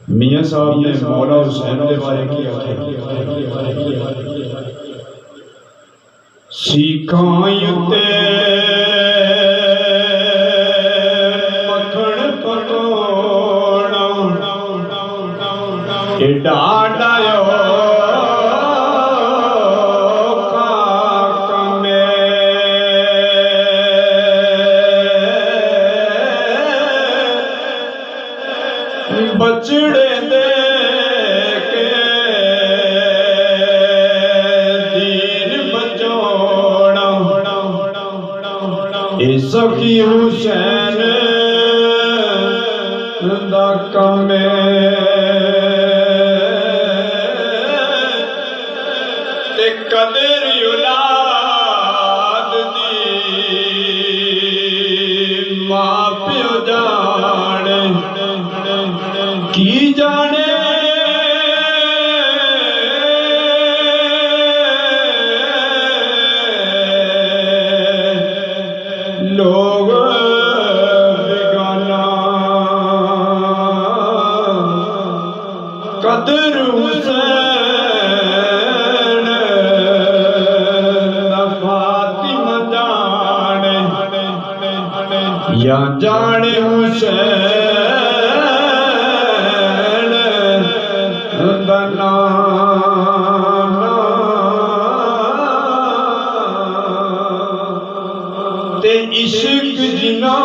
मियाँ साहब ने मौला हुसैन के बारे किया सीखायते मखण पकोड़ा डायो बचड़े दे के दीन बचोड़ा सखी हुसैन दा कमे ते कदर औलाद दी मां प्यो जाने की जाने लोग बेगाना कदर हुसैन फातिमा जाने या जाने हुसैन दना ते इश्क जिना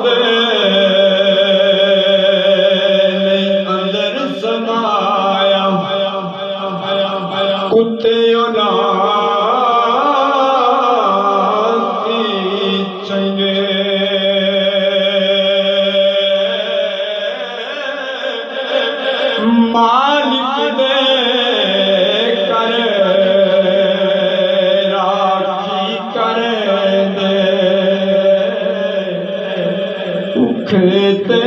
दे अंदर समाया कुत्ते चंगे मालिक दे कर राखी कर दे उखते